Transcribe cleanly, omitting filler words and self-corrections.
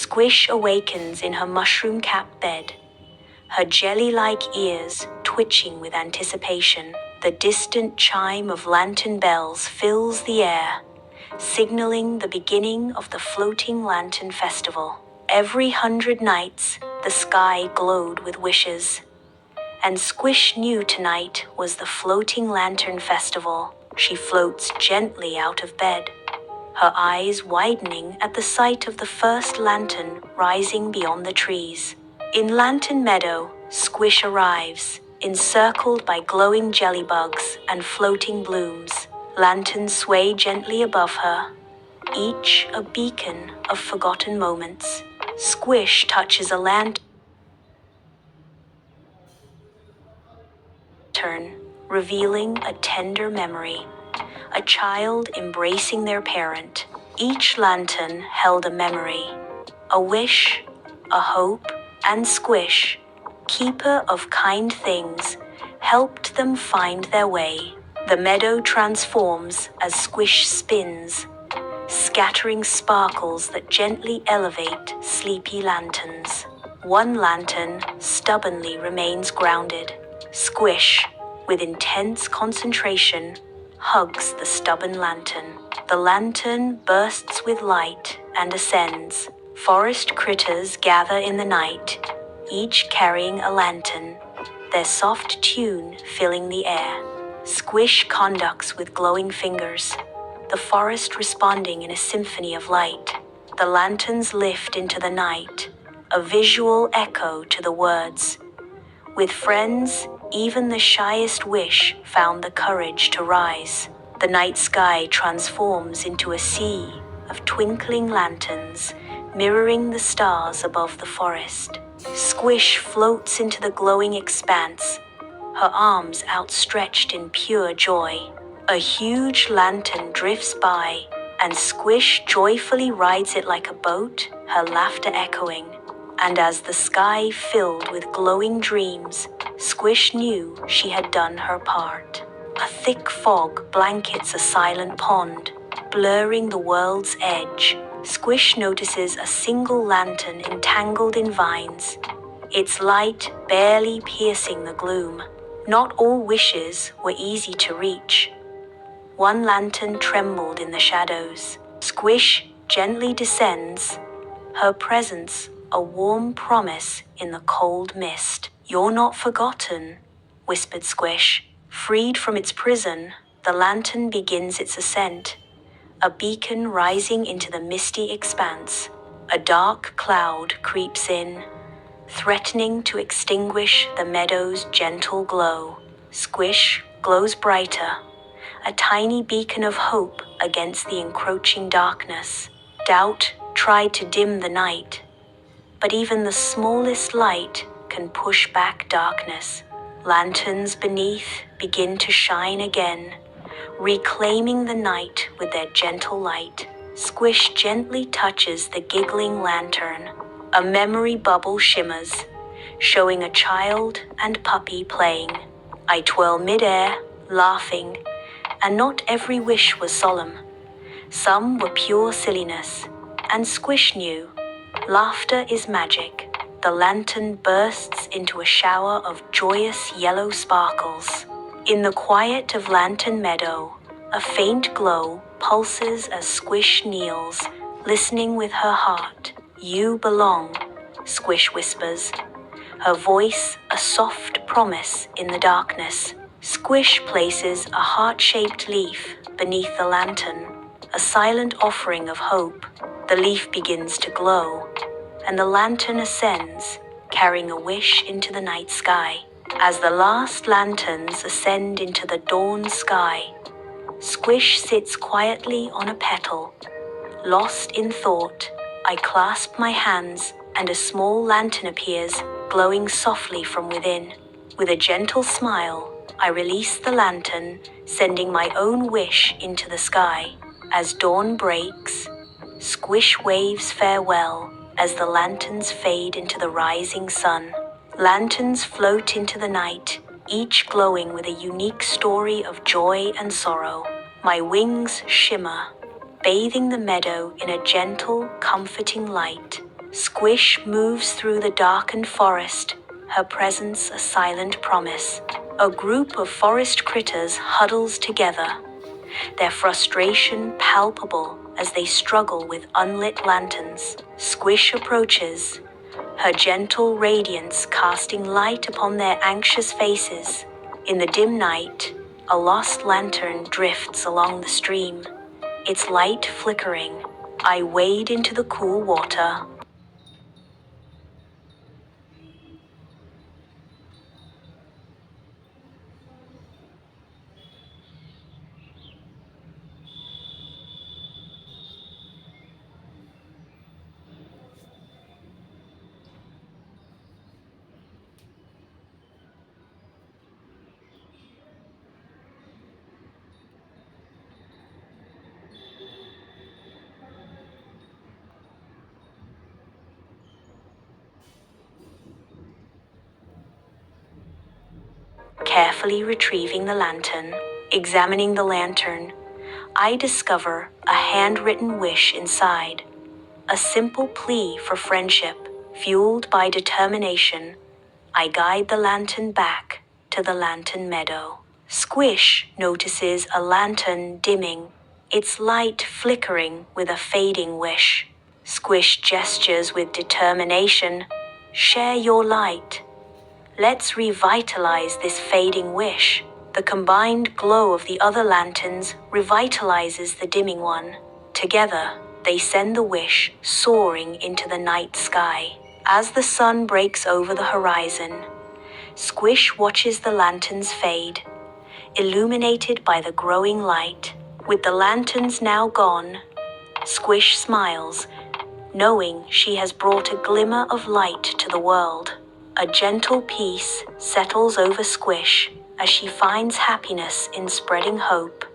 Squish awakens in her mushroom-capped bed, her jelly-like ears twitching with anticipation. The distant chime of lantern bells fills the air, signaling the beginning of the Floating Lantern Festival. Every 100 nights, the sky glowed with wishes, and Squish knew tonight was the Floating Lantern Festival. She floats gently out of bed, her eyes widening at the sight of the first lantern rising beyond the trees. In Lantern Meadow, Squish arrives, encircled by glowing jellybugs and floating blooms. Lanterns sway gently above her, each a beacon of forgotten moments. Squish touches a lantern, revealing a tender memory. A child embracing their parent. Each lantern held a memory, a wish, a hope, and Squish, keeper of kind things, helped them find their way. The meadow transforms as Squish spins, scattering sparkles that gently elevate sleepy lanterns. One lantern stubbornly remains grounded. Squish, with intense concentration, hugs the stubborn lantern. The lantern bursts with light and ascends. Forest critters gather in the night, each carrying a lantern, their soft tune filling the air. Squish conducts with glowing fingers, the forest responding in a symphony of light. The lanterns lift into the night, a visual echo to the words. With friends, even the shyest wish found the courage to rise. The night sky transforms into a sea of twinkling lanterns, mirroring the stars above the forest. Squish floats into the glowing expanse, her arms outstretched in pure joy. A huge lantern drifts by, and Squish joyfully rides it like a boat, her laughter echoing. And as the sky filled with glowing dreams, Squish knew she had done her part. A thick fog blankets a silent pond, blurring the world's edge. Squish notices a single lantern entangled in vines, its light barely piercing the gloom. Not all wishes were easy to reach. One lantern trembled in the shadows. Squish gently descends, her presence a warm promise in the cold mist. "You're not forgotten," whispered Squish. Freed from its prison, the lantern begins its ascent, a beacon rising into the misty expanse. A dark cloud creeps in, threatening to extinguish the meadow's gentle glow. Squish glows brighter, a tiny beacon of hope against the encroaching darkness. Doubt tried to dim the night, but even the smallest light can push back darkness. Lanterns beneath begin to shine again, reclaiming the night with their gentle light. Squish gently touches the giggling lantern. A memory bubble shimmers, showing a child and puppy playing. I twirl midair, laughing, and not every wish was solemn. Some were pure silliness, and Squish knew, laughter is magic. The lantern bursts into a shower of joyous yellow sparkles. In the quiet of Lantern Meadow, a faint glow pulses as Squish kneels, listening with her heart. "You belong," Squish whispers, her voice a soft promise in the darkness. Squish places a heart-shaped leaf beneath the lantern, a silent offering of hope. The leaf begins to glow, and the lantern ascends, carrying a wish into the night sky. As the last lanterns ascend into the dawn sky, Squish sits quietly on a petal. Lost in thought, I clasp my hands, and a small lantern appears, glowing softly from within. With a gentle smile, I release the lantern, sending my own wish into the sky. As dawn breaks, Squish waves farewell as the lanterns fade into the rising sun. Lanterns float into the night, each glowing with a unique story of joy and sorrow. My wings shimmer, bathing the meadow in a gentle, comforting light. Squish moves through the darkened forest, her presence a silent promise. A group of forest critters huddles together, their frustration palpable as they struggle with unlit lanterns. Squish approaches, her gentle radiance casting light upon their anxious faces. In the dim night, a lost lantern drifts along the stream, its light flickering. I wade into the cool water. Carefully retrieving the lantern, examining the lantern, I discover a handwritten wish inside. A simple plea for friendship, fueled by determination. I guide the lantern back to the lantern meadow. Squish notices a lantern dimming, its light flickering with a fading wish. Squish gestures with determination. Share your light. Let's revitalize this fading wish. The combined glow of the other lanterns revitalizes the dimming one. Together, they send the wish soaring into the night sky. As the sun breaks over the horizon, Squish watches the lanterns fade, illuminated by the growing light. With the lanterns now gone, Squish smiles, knowing she has brought a glimmer of light to the world. A gentle peace settles over Squish as she finds happiness in spreading hope.